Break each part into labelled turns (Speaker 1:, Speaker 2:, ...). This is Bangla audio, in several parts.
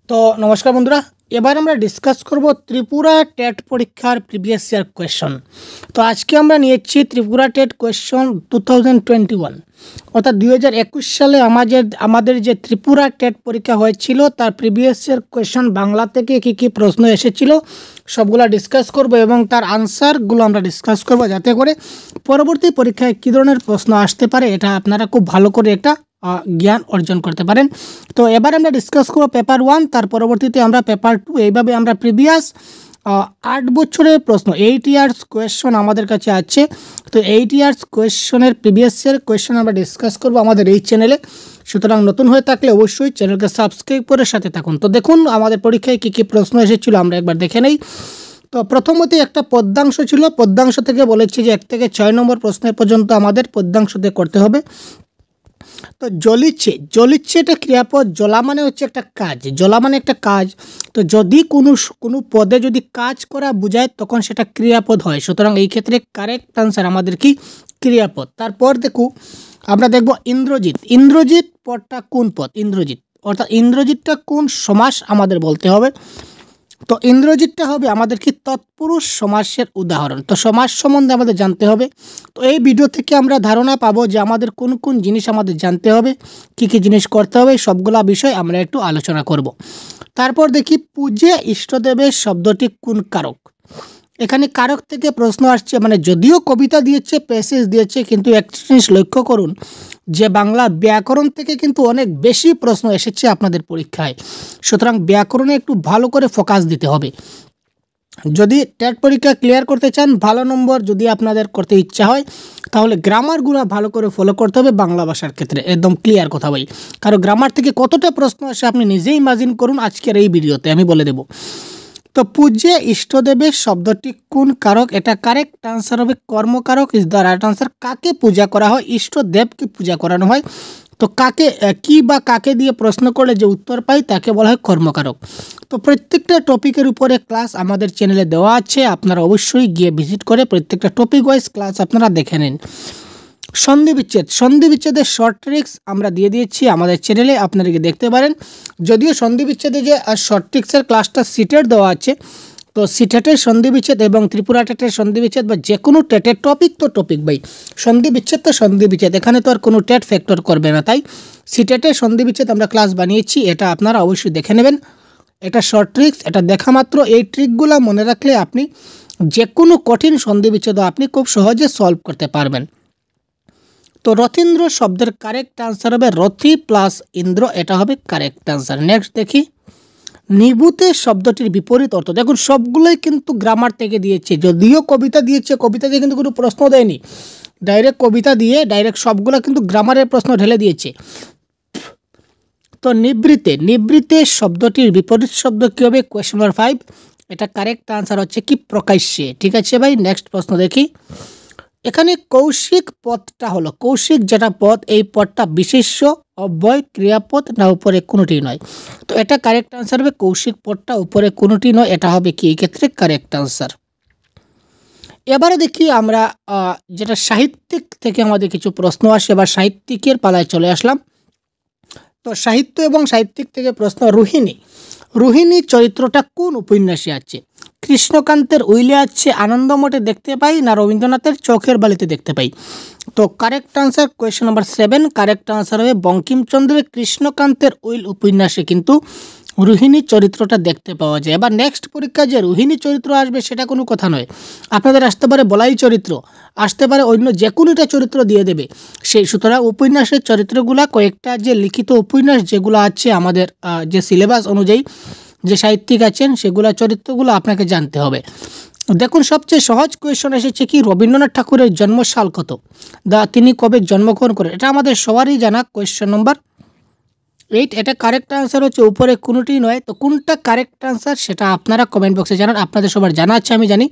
Speaker 1: তো নমস্কার বন্ধুরা, এবার আমরা ডিসকাস করব ত্রিপুরা টেট পরীক্ষার প্রিভিয়াস ইয়ার কোয়েশ্চন। তো আজকে আমরা নিয়েছি ত্রিপুরা টেট কোয়েশ্চন 2021, অর্থাৎ 2021 সালে আমাদের যে ত্রিপুরা টেট পরীক্ষা হয়েছিল তার প্রিভিয়াস ইয়ার কোয়েশ্চন বাংলা থেকে কী কী প্রশ্ন এসেছিল সবগুলো ডিসকাস করব এবং তার আনসারগুলো আমরা ডিসকাস করব, যাতে করে পরবর্তী পরীক্ষায় কী ধরনের প্রশ্ন আসতে পারে এটা আপনারা খুব ভালো করে একটা জ্ঞান অর্জন করতে পারেন। তো এবার আমরা ডিসকাস করব পেপার 1, তার পরবর্তীতে আমরা পেপার 2, এইভাবে আমরা প্রিভিয়াস 8 বছরের প্রশ্ন 8 ইয়ার্স কোয়েশ্চন আমাদের কাছে আছে। তো 8 ইয়ার্স কোয়েশ্চনের প্রিভিয়াস ইয়ার কোয়েশ্চন আমরা ডিসকাস করব আমাদের এই চ্যানেলে। সুতরাং নতুন হয়ে থাকলে অবশ্যই চ্যানেলকে সাবস্ক্রাইব করে সাথে থাকুন। তো দেখুন আমাদের পরীক্ষায় কী কী প্রশ্ন এসেছিল আমরা একবার দেখে নেই। তো প্রথমত একটা পদ্যাংশ ছিল, পদ্যাংশ থেকে বলেছি যে 1 থেকে 6 নম্বর প্রশ্নের পর্যন্ত আমাদের পদ্যাংশতে করতে হবে। তো জ্বলিচ্ছে এটা ক্রিয়াপদ, জ্বলা মানে হচ্ছে একটা কাজ, জ্বলা মানে একটা কাজ। তো যদি কোনো পদে যদি কাজ করা বোঝায় তখন সেটা ক্রিয়াপদ হয়, সুতরাং এই ক্ষেত্রে কারেক্ট আনসার আমাদের কি ক্রিয়াপদ। তারপর আমরা দেখব ইন্দ্রজিৎ পদটা কোন পদ, ইন্দ্রজিৎ, অর্থাৎ ইন্দ্রজিৎটা কোন সমাস আমাদের বলতে হবে। তো ইন্দ্রজিৎটা হবে আমাদের কি তৎপুরুষ সমাসের উদাহরণ। তো সমাস সম্বন্ধে আমাদের জানতে হবে। তো এই ভিডিও থেকে আমরা ধারণা পাবো যে আমাদের কোন কোন জিনিস আমাদের জানতে হবে, কি কি জিনিস করতে হবে, সবগুলা বিষয় আমরা একটু আলোচনা করব। তারপর দেখি পূজে ইষ্টদেবের শব্দটি কোন কারক। এখানে কারক থেকে প্রশ্ন আসছে, মানে যদিও কবিতা দিয়েছে, প্যাসেজ দিয়েছে, কিন্তু একটা জিনিস লক্ষ্য করুন যে বাংলা ব্যাকরণ থেকে কিন্তু অনেক বেশি প্রশ্ন এসেছে আপনাদের পরীক্ষায়। সুতরাং ব্যাকরণে একটু ভালো করে ফোকাস দিতে হবে যদি টেট পরীক্ষা ক্লিয়ার করতে চান। ভালো নম্বর যদি আপনাদের করতে ইচ্ছা হয় তাহলে গ্রামারগুলো ভালো করে ফলো করতে হবে বাংলা ভাষার ক্ষেত্রে, একদম ক্লিয়ার কথা ভাই। কারণ গ্রামার থেকে কতটা প্রশ্ন আসে আপনি নিজেই ইমাজিন করুন, আজকের এই ভিডিওতে আমি বলে দেব। তো পূজ্যে ইষ্টদেবের শব্দটি কোন কারক, এটা কারেক্ট আনসার হবে কর্মকারক ইজ দ্য রাইট আনসার। কাকে পূজা করা হয়, ইষ্টদেবকে পূজা করানো হয়। তো কাকে দিয়ে প্রশ্ন করলে যে উত্তর পাই তাকে বলা হয় কর্মকারক। তো প্রত্যেকটা টপিকের উপরে ক্লাস আমাদের চ্যানেলে দেওয়া আছে, আপনারা অবশ্যই গিয়ে ভিজিট করে প্রত্যেকটা টপিক ওয়াইজ ক্লাস আপনারা দেখে নিন। সন্ধি বিচ্ছেদের শর্ট ট্রিক্স আমরা দিয়ে দিয়েছি আমাদের চ্যানেলে, আপনারা গিয়ে দেখতে পারেন। যদিও সন্ধি বিচ্ছেদে যে শর্ট ট্রিক্সের ক্লাসটা সিটের দেওয়া আছে, তো সিটেটের সন্ধি বিচ্ছেদ এবং ত্রিপুরা টেটের সন্ধি বিচ্ছেদ বা যে কোনো টেটের টপিক ভাই, সন্ধি বিচ্ছেদ তো সন্ধি বিচ্ছেদ, এখানে তো আর কোনো টেট ফ্যাক্টর করবে না, তাই সিটেটের সন্ধি বিচ্ছেদ আমরা ক্লাস বানিয়েছি, এটা আপনারা অবশ্যই দেখে নেবেন। এটা শর্ট ট্রিক্স, এটা দেখা মাত্র, এই ট্রিকগুলো মনে রাখলে আপনি যে কোনো কঠিন সন্ধি বিচ্ছেদ আপনি খুব সহজে সলভ করতে পারবেন। তো রথীন্দ্র শব্দের কারেক্ট আনসার হবে রথি প্লাস ইন্দ্র, এটা হবে কারেক্ট আনসার। নেক্সট দেখি নিভূতে শব্দটির বিপরীত অর্থ। দেখুন সবগুলোই কিন্তু গ্রামার থেকে দিয়েছে, যদিও কবিতা দিয়েছে, কবিতা দিয়ে কিন্তু কোনো প্রশ্ন দেয়নি, ডাইরেক্ট কবিতা দিয়ে ডাইরেক্ট সবগুলো কিন্তু গ্রামারের প্রশ্ন ঢেলে দিয়েছে। তো নিবৃতে শব্দটির বিপরীত শব্দ কী হবে, কোয়েশ্চন নাম্বার 5, এটা কারেক্ট আনসার হচ্ছে কি প্রকাশ্যে। ঠিক আছে ভাই, নেক্সট প্রশ্ন দেখি। এখানে কৌশিক পদটা হলো, কৌশিক যেটা পদ, এই পদটা বিশেষ্য, অব্যয়, ক্রিয়াপদ না উপরে কোনোটি নয়। তো এটা কারেক্ট আনসার হবে কৌশিক পদটা উপরে কোনোটি নয়, এটা হবে কি এই ক্ষেত্রে কারেক্ট আনসার। এবারে দেখি আমরা যেটা সাহিত্যিক থেকে আমাদের কিছু প্রশ্ন আসে, এবার সাহিত্যিকের পালায় চলে আসলাম। তো সাহিত্য এবং সাহিত্যিক থেকে প্রশ্ন, রোহিণী চরিত্রটা কোন উপন্যাসে আছে। কৃষ্ণকান্তের উইলে আছে, আনন্দমঠে দেখতে পাই, না রবীন্দ্রনাথের চোখের বালিতে দেখতে পাই। তো correct answer question number 7, correct answer হবে বঙ্কিমচন্দ্রের কৃষ্ণকান্তের উইল উপন্যাসে কিন্তু রোহিণী চরিত্রটা দেখতে পাওয়া যায়। এবার নেক্সট পরীক্ষা যে রোহিণী চরিত্র আসবে সেটা কোনো কথা নয়, আপনাদের আসতে পারে বলাই চরিত্র, আসতে পারে অন্য যে কোনোটা চরিত্র দিয়ে দেবে সেই। সুতরাং উপন্যাসের চরিত্রগুলা কয়েকটা যে লিখিত উপন্যাস যেগুলো আছে আমাদের যে সিলেবাস অনুযায়ী যে সাহিত্যিক আছেন সেগুলো চরিত্রগুলো আপনাকে জানতে হবে। দেখুন সবচেয়ে সহজ কোয়েশ্চন এসেছে কি, রবীন্দ্রনাথ ঠাকুরের জন্মসাল কত, তিনি কবে জন্মগ্রহণ করেন, এটা আমাদের সবারই জানা, কোয়েশ্চন নম্বর 8, এটা কারেক্ট আনসার হচ্ছে উপরে কোনোটি নয়। তো কোনটা কারেক্ট আনসার সেটা আপনারা কমেন্ট বক্সে জানান, আপনাদের সবার জানা আছে আমি জানি।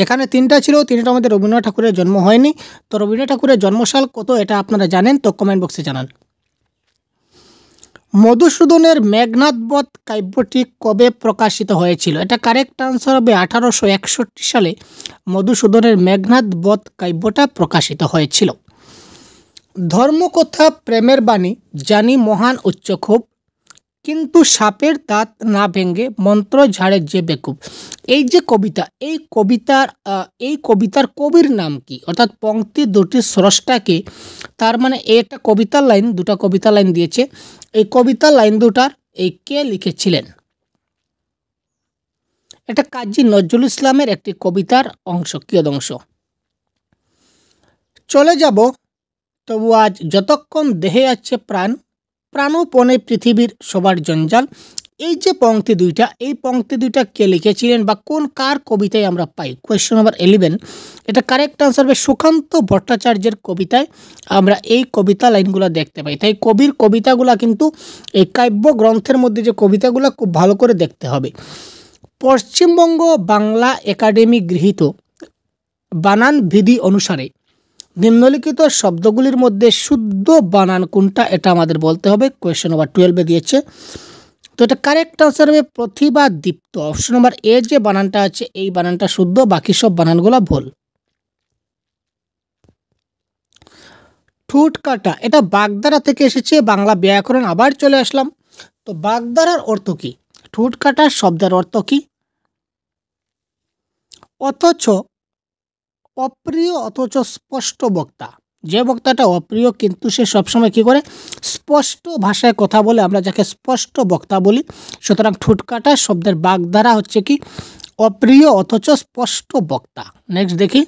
Speaker 1: এখানে 3টা ছিল, 3টা মধ্যে রবীন্দ্রনাথ ঠাকুরের জন্ম হয়নি, তো রবীন্দ্রনাথ ঠাকুরের জন্মসাল কত এটা আপনারা জানেন, তো কমেন্ট বক্সে জানান। মধুসূদনের মেঘনাদ বধ কাব্যটি কবে প্রকাশিত হয়েছিল, এটা কারেক্ট আনসার হবে 1861 সালে মধুসূদনের মেঘনাদ বধ কাব্যটা প্রকাশিত হয়েছিল। ধর্মকথা প্রেমের বাণী জানি মহান উচ্চ খুব কিন্তু সাপের দাঁত না ভেঙে মন্ত্র ঝাড়ে যে বেকুব। এই যে কবিতা, এই কবিতার কবির নাম কি? অর্থাৎ পংক্তি দুটির স্রষ্টাকে, তার মানে এটা কবিতার লাইন, দুটো কবিতার লাইন দিয়েছে, এই কবিতার লাইন দুটার এই কে লিখেছিলেন? এটা কাজী নজরুল ইসলামের একটি কবিতার অংশ, কিয়দংশ। চলে যাব, তবু আজ যতক্ষণ দেহে আছে প্রাণ, প্রাণপণে পৃথিবীর সবার জঞ্জাল। এই যে পংক্তি দুইটা, এই পংক্তি দুইটা কে লিখেছিলেন বা কোন কার কবিতায় আমরা পাই? Question number 11। এটা কারেক্ট আনসার হবে সুকান্ত ভট্টাচার্যের কবিতায় আমরা এই কবিতা লাইনগুলো দেখতে পাই। তাই কবির কবিতাগুলো কিন্তু এই কাব্য গ্রন্থের মধ্যে যে কবিতাগুলো খুব ভালো করে দেখতে হবে। পশ্চিমবঙ্গ বাংলা একাডেমি গৃহীত বানান বিধি অনুসারে নিম্নলিখিত শব্দগুলির মধ্যে শুদ্ধ বানান কোনটা, এটা আমাদের বলতে হবে। কোয়েশ্চন নাম্বার 12 দিয়েছে। তো এটা কারেক্ট আনসার হবে প্রতিভা দীপ্ত। অপশন নাম্বার এ যে বানানটা আছে এই বানানটা শুদ্ধ, বাকি সব বানানগুলো ভুল। ঠোঁট কাটা, এটা বাগধারা থেকে এসেছে, বাংলা ব্যাকরণ আবার চলে আসলাম। তো বাগধারার অর্থ কি? ঠোঁট কাটা শব্দের অর্থ কি? অথচ অপ্রিয় অথচ স্পষ্ট বক্তা। যে বক্তাটা অপ্রিয় কিন্তু সে সবসময় কি করে? স্পষ্ট ভাষায় কথা বলে, আমরা যাকে স্পষ্ট বক্তা বলি। সুতরাং ঠোঁটকাটা শব্দের বাগধারা হচ্ছে কি? অপ্রিয় অথচ স্পষ্ট বক্তা। নেক্সট দেখি,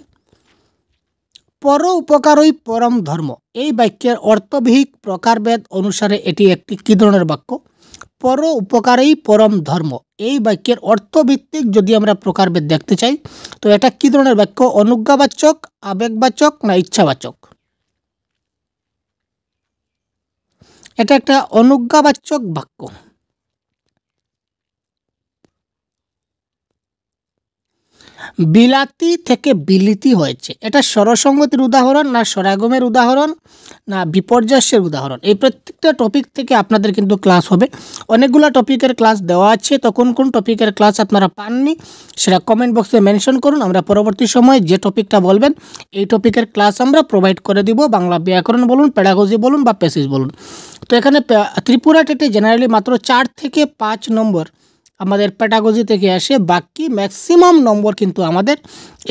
Speaker 1: পর উপকারই পরম ধর্ম। এই বাক্যের অর্থবিহিক প্রকারভেদ অনুসারে এটি একটি কি ধরনের বাক্য? পর উপকারেই পরম ধর্ম। এই বাক্যের অর্থভিত্তিক যদি আমরা প্রকারভেদ দেখতে চাই তো এটা কি ধরনের বাক্য? অনুজ্ঞাবাচক, আবেগবাচক না ইচ্ছাবাচক? এটা একটা অনুজ্ঞাবাচক বাক্য। বিলাতি থেকে বিলিতি হয়েছে, এটা স্বরসঙ্গতির উদাহরণ না স্বরাগমের উদাহরণ না বিপর্যয়ের উদাহরণ? এই প্রত্যেকটা টপিক থেকে আপনাদের কিন্তু ক্লাস হবে। অনেকগুলো টপিকের ক্লাস দেওয়া আছে, তো কোন কোন টপিকের ক্লাস আপনারা পাননি সেটা কমেন্ট বক্সে মেনশন করুন। আমরা পরবর্তী সময়ে যে টপিকটা বলবেন এই টপিকের ক্লাস আমরা প্রোভাইড করে দিব। বাংলা ব্যাকরণ বলুন, প্যাডাগজি বলুন বা প্যাসেজ বলুন। তো এখানে ত্রিপুরা টেটে জেনারেলি মাত্র 4 থেকে 5 নম্বর আমাদের প্যাডাগজি থেকে আসে, বাকি ম্যাক্সিমাম নম্বর কিন্তু আমাদের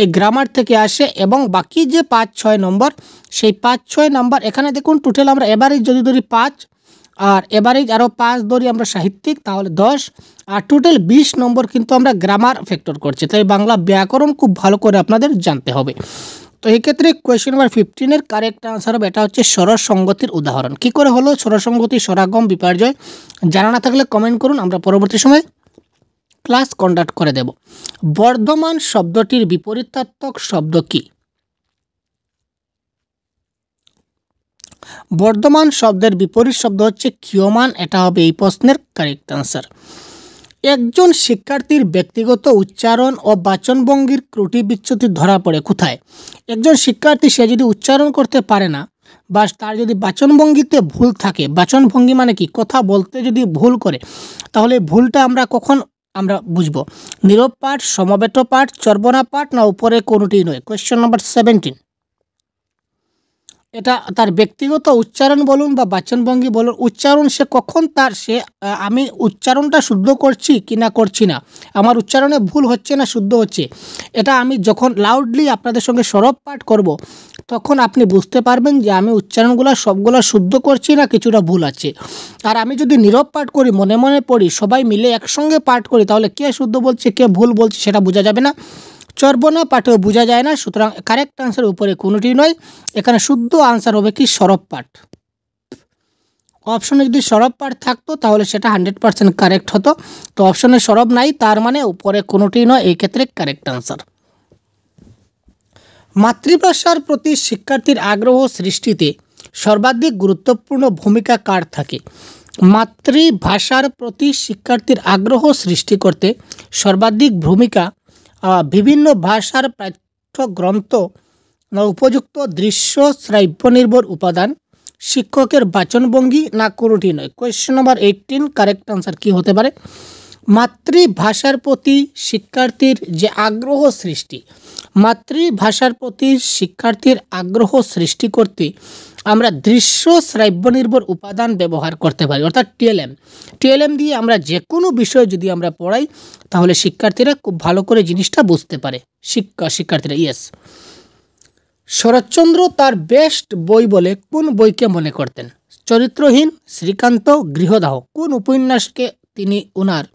Speaker 1: এই গ্রামার থেকে আসে। এবং বাকি যে 5-6 নম্বর, সেই 5-6 নাম্বার এখানে দেখুন টোটাল আমরা এভারেজ যদি ধরি 5 আর এভারেজ আরও 5 ধরি আমরা সাহিত্যিক, তাহলে 10 আর টোটাল 20 নম্বর কিন্তু আমরা গ্রামার ফ্যাক্টর করছি। তাই বাংলা ব্যাকরণ খুব ভালো করে আপনাদের জানতে হবে। তো এই ক্ষেত্রে কোয়েশ্চেন নাম্বার 15 কারেক্ট আনসার হবে এটা হচ্ছে স্বরসঙ্গতির উদাহরণ। কি করে হলো স্বরসঙ্গতি, স্বরাগম, বিপর্যয়? জানা না থাকলে কমেন্ট করুন, আমরা পরবর্তী সময় ক্লাস কন্ডাক্ট করে দেব। বর্ধমান শব্দটির বিপরীতার্থক শব্দ কি? বর্ধমান শব্দের বিপরীত শব্দ হচ্ছে ক্ষীয়মান। এটা হবে এই প্রশ্নের কারেক্ট আনসার। একজন শিক্ষার্থীর ব্যক্তিগত উচ্চারণ ও বাচনভঙ্গির ত্রুটি বিচ্যুতি ধরা পড়ে কোথায়? একজন শিক্ষার্থী সে যদি উচ্চারণ করতে পারে না বা তার যদি বাচনভঙ্গিতে ভুল থাকে, বাচনভঙ্গি মানে কি? কথা বলতে যদি ভুল করে, তাহলে ভুলটা আমরা কখন আমরা বুঝবো? নীরব পাঠ, সমবেত পাঠ, চর্বনা পাঠ না উপরে কোনোটি নয়? Question number 17। এটা তার ব্যক্তিগত উচ্চারণ বলুন বা বাচনভঙ্গি বলুন, উচ্চারণ সে কখন আমি উচ্চারণটা শুদ্ধ করছি কি না করছি না, আমার উচ্চারণে ভুল হচ্ছে না শুদ্ধ হচ্ছে, এটা আমি যখন লাউডলি আপনাদের সঙ্গে সরব পাঠ করব তখন আপনি বুঝতে পারবেন যে আমি উচ্চারণগুলো সবগুলো শুদ্ধ করছি না কিছুটা ভুল আছে। আর আমি যদি নীরব পাঠ করি, মনে মনে পড়ি, সবাই মিলে একসঙ্গে পাঠ করি, তাহলে কে শুদ্ধ বলছে কে ভুল বলছে সেটা বোঝা যাবে না, চর্বনা পাঠেও বোঝা যায় না। সুতরাং কারেক্ট আনসার উপরে কোনোটি নয়, এখানে শুদ্ধ আনসার হবে কি? সরব পাঠ। অপশনে যদি সরব পাঠ থাকতো তাহলে সেটা 100% কারেক্ট হতো। তো অপশনে সরব নাই, তার মানে উপরে কোনোটি নয়, এই ক্ষেত্রে কারেক্ট আনসার। মাতৃভাষার প্রতি শিক্ষার্থীর আগ্রহ সৃষ্টিতে সর্বাধিক গুরুত্বপূর্ণ ভূমিকা কার থাকে? মাতৃভাষার প্রতি শিক্ষার্থীর আগ্রহ সৃষ্টি করতে সর্বাধিক ভূমিকা বিভিন্ন ভাষার পাঠ্যগ্রন্থ না উপযুক্ত দৃশ্য শ্রাব্য নির্ভর উপাদান, শিক্ষকের বাচনভঙ্গি না কোনোটি নয়? কোয়েশ্চন নাম্বার 18 কারেক্ট আনসার কি হতে পারে? মাতৃভাষার প্রতি শিক্ষার্থীর যে আগ্রহ সৃষ্টি, মাতৃভাষার প্রতি শিক্ষার্থীর আগ্রহ সৃষ্টি করতে আমরা দৃশ্য শ্রাব্য নির্ভর উপাদান ব্যবহার করতে পারি, অর্থাৎ টিএলএম দিয়ে আমরা যে কোনো বিষয় যদি আমরা পড়াই তাহলে শিক্ষার্থীরা খুব ভালো করে জিনিসটা বুঝতে পারে। শিক্ষার্থীরা ইয়েস। শরৎচন্দ্র তার বেস্ট বই বলে কোন বইকে মনে করতেন? চরিত্রহীন, শ্রীকান্ত, গৃহদাহ। কোন উপন্যাসকে তিনি ওনার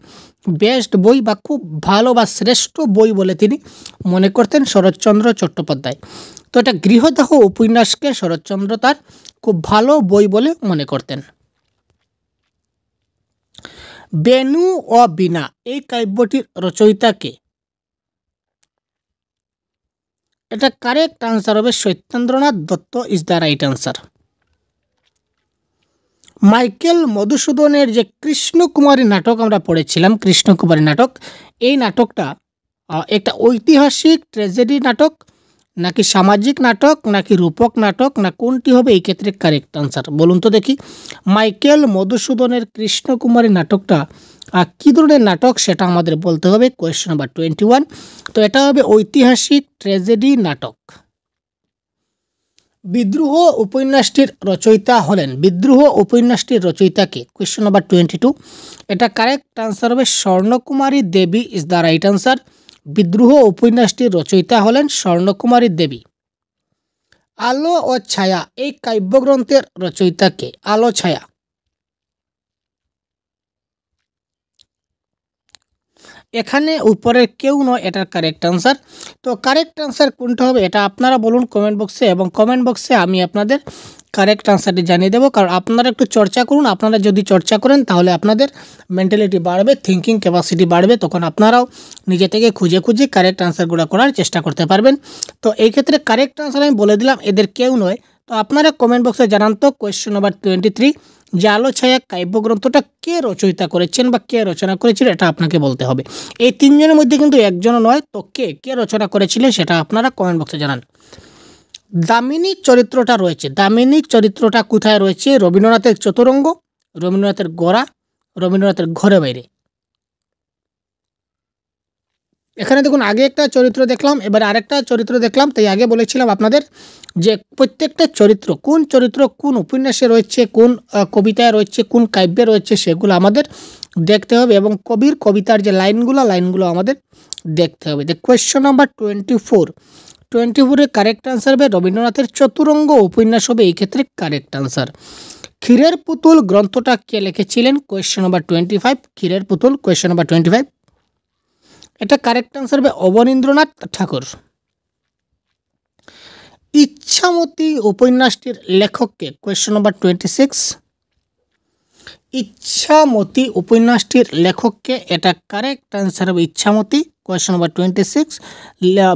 Speaker 1: বেস্ট বই বা খুব ভালো বা শ্রেষ্ঠ বই বলে তিনি মনে করতেন? শরৎচন্দ্র চট্টোপাধ্যায়। তো এটা গৃহদাহ উপন্যাসকে শরৎচন্দ্র তার খুব ভালো বই বলে মনে করতেন। বেনু ও বীণা এই কাব্যটির রচয়িতা কে? এটা কারেক্ট আনসার হবে Satyendranath Dutta is the right answer. Michael মধুসূদনের যে কৃষ্ণকুমারী নাটক আমরা পড়েছিলাম, কৃষ্ণকুমারী নাটক, এই নাটকটা একটা ঐতিহাসিক ট্র্যাজেডি নাটক নাকি সামাজিক নাটক নাকি রূপক নাটক, না কোনটি হবে এই ক্ষেত্রে কারেক্ট আনসার বলুন তো দেখি। মাইকেল মধুসূদনের কৃষ্ণকুমারী নাটকটা কী ধরনের নাটক সেটা আমাদের বলতে হবে। Question number 21। তো এটা হবে ঐতিহাসিক ট্র্যাজেডি নাটক। বিদ্রোহ উপন্যাসটির রচয়িতা হলেন, বিদ্রোহ উপন্যাসটির রচয়িতা কে? Question number 22। এটা কারেক্ট আনসার হবে স্বর্ণকুমারী দেবী ইজ দ্য রাইট আনসার। বিদ্রোহ উপন্যাসটির রচয়িতা হলেন স্বর্ণকুমারী দেবী। আলো ও ছায়া এই কাব্যগ্রন্থের রচয়িতা কে? আলো ছায়া। এখানে উপরের কেউ নয়, এটার কারেক্ট আনসার। তো কারেক্ট আনসার কোনটা হবে এটা আপনারা বলুন কমেন্ট বক্সে, এবং কমেন্ট বক্সে আমি আপনাদের কারেক্ট আনসারটি জানিয়ে দেবো। কারণ আপনারা একটু চর্চা করুন, আপনারা যদি চর্চা করেন তাহলে আপনাদের মেন্টালিটি বাড়বে, থিঙ্কিং ক্যাপাসিটি বাড়বে, তখন আপনারাও নিজে থেকে খুঁজে খুঁজে কারেক্ট আনসারগুলো করার চেষ্টা করতে পারবেন। তো এই ক্ষেত্রে কারেক্ট আনসার আমি বলে দিলাম, এদের কেউ নয়। তো আপনারা কমেন্ট বক্সে জানান তো কোয়েশ্চন নাম্বার 23 যে আলো ছায়া কাব্যগ্রন্থটা কে রচয়িতা করেছেন বা কে রচনা করেছিলেন এটা আপনাকে বলতে হবে। এই তিনজনের মধ্যে কিন্তু একজনও নয়, তো কে রচনা করেছিলেন সেটা আপনারা কমেন্ট বক্সে জানান। দামিনী চরিত্রটা রয়েছে, দামিনী চরিত্রটা কোথায় রয়েছে? রবীন্দ্রনাথের চতুরঙ্গ, রবীন্দ্রনাথের গোরা, রবীন্দ্রনাথের ঘরে বাইরে। এখানে দেখুন আগে একটা চরিত্র দেখলাম, এবার আরেকটা চরিত্র দেখলাম। তাই আগে বলেছিলাম আপনাদের যে প্রত্যেকটা চরিত্র কোন উপন্যাসে রয়েছে, কোন কবিতায় রয়েছে, কোন কাব্যে রয়েছে সেগুলো আমাদের দেখতে হবে, এবং কবির কবিতার যে লাইনগুলো আমাদের দেখতে হবে। কোয়েশ্চন নাম্বার 24-এর কারেক্ট আনসার হবে রবীন্দ্রনাথের চতুরঙ্গ উপন্যাস হবে এই ক্ষেত্রে কারেক্ট আনসার। ক্ষীরের পুতুল গ্রন্থটা কে লিখেছিলেন? কোয়েশ্চন নাম্বার 25, ক্ষীরের পুতুল। কোয়েশ্চন নাম্বার 25 এটা কারেক্ট আনসার হবে অবনীন্দ্রনাথ ঠাকুর। ইচ্ছামতি উপন্যাসটির লেখককে? কোয়েশ্চন নাম্বার 26 ইচ্ছামতি উপন্যাসটির লেখককে? এটা কারেক্ট আনসার হবে ইচ্ছামতি। Question number 26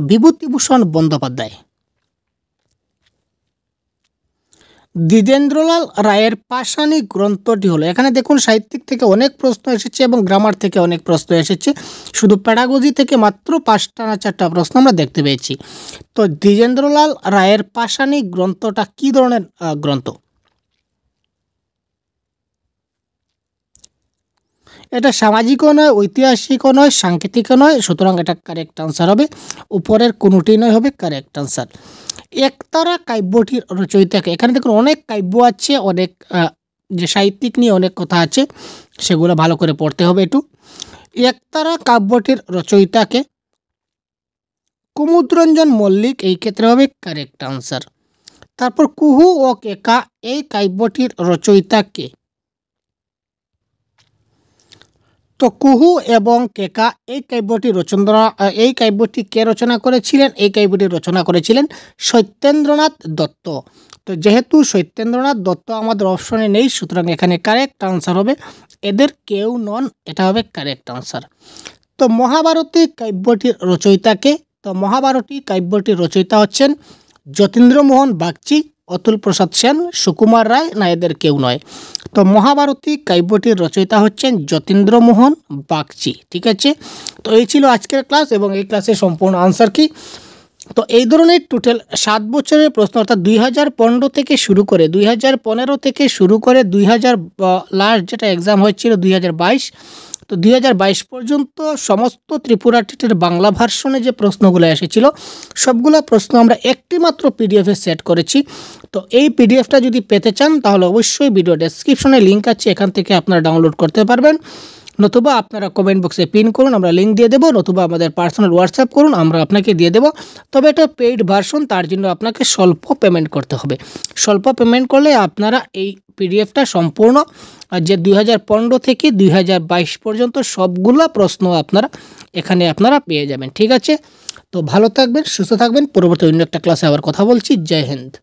Speaker 1: Bibhutibhushan Bandyopadhyay. দ্বিজেন্দ্রলাল রায়ের পাষাণী গ্রন্থটি হলো, এখানে দেখুন সাহিত্যিক থেকে অনেক প্রশ্ন এসেছে এবং গ্রামার থেকে অনেক প্রশ্ন এসেছে, শুধু প্যাডাগজি থেকে মাত্র 5টা না 4টা প্রশ্ন আমরা দেখতে পেয়েছি। তো দ্বিজেন্দ্রলাল রায়ের পাষাণী গ্রন্থটা কি ধরনের গ্রন্থ? এটা সামাজিকও নয়, ঐতিহাসিকও নয়, সাংকেতিকও নয়, সুতরাং এটা কারেক্ট আনসার হবে উপরের কোনোটি নয়, হবে কারেক্ট আনসার। একতারা কাব্যটির রচয়িতাকে? এখানে দেখুন অনেক কাব্য আছে, অনেক যে সাহিত্যিক নিয়ে অনেক কথা আছে, সেগুলো ভালো করে পড়তে হবে একটু। একতারা কাব্যটির রচয়িতাকে? কুমুদরঞ্জন মল্লিক এই ক্ষেত্রে হবে কারেক্ট আনসার। তারপর কুহু ও কেকা এই কাব্যটির রচয়িতাকে? তো কুহু এবং কেকা এই কাব্যটি কে রচনা করেছিলেন? এই কাব্যটি রচনা করেছিলেন সত্যেন্দ্রনাথ দত্ত। তো যেহেতু সত্যেন্দ্রনাথ দত্ত আমাদের অপশনে নেই, সুতরাং এখানে কারেক্ট আনসার হবে এদের কেউ নন, এটা হবে কারেক্ট আনসার। তো মহাভারতী কাব্যটির রচয়িতাকে? তো মহাভারতী কাব্যটির রচয়িতা হচ্ছেন যতীন্দ্রমোহন বাগচি, অতুল প্রসাদ সেন, সুকুমার রায়, না এদের কেউ নয়। তো মহাভারতী কাব্যটির রচয়িতা হচ্ছেন যতীন্দ্রমোহন বাগচি। ঠিক আছে, তো এই ছিল আজকের ক্লাস, এবং এই ক্লাসের সম্পূর্ণ আনসার কি। তো এই ধরনের টোটাল 7 বছরের প্রশ্ন, অর্থাৎ 2015 থেকে শুরু করে 2015 থেকে শুরু করে 2000 লাস্ট যেটা এক্সাম হয়েছিল 2022, তো 2022 পর্যন্ত সমস্ত ত্রিপুরা টেটের বাংলা ভার্সনে যে প্রশ্নগুলো এসেছিল সবগুলো প্রশ্ন আমরা একটি মাত্র পিডিএফে সেট করেছি। তো এই পিডিএফটা যদি পেতে চান তাহলে অবশ্যই ভিডিও ডেসক্রিপশনে লিঙ্ক আছে, এখান থেকে আপনারা ডাউনলোড করতে পারবেন, নতুবা আপনারা কমেন্ট বক্সে পিন করুন, আমরা লিঙ্ক দিয়ে দেবো, নতুবা আমাদের পার্সোনাল হোয়াটসঅ্যাপ করুন, আমরা আপনাকে দিয়ে দেবো। তবে এটা পেইড ভার্সন, তার জন্য আপনাকে স্বল্প পেমেন্ট করতে হবে। স্বল্প পেমেন্ট করলে আপনারা এই পিডিএফটা সম্পূর্ণ যে 2015 থেকে 2022 পর্যন্ত সবগুলো প্রশ্ন আপনারা পেয়ে যাবেন। ঠিক আছে, তো ভালো থাকবেন, সুস্থ থাকবেন। পরবর্তী অন্য একটা ক্লাসে আবার কথা বলছি। জয় হিন্দ।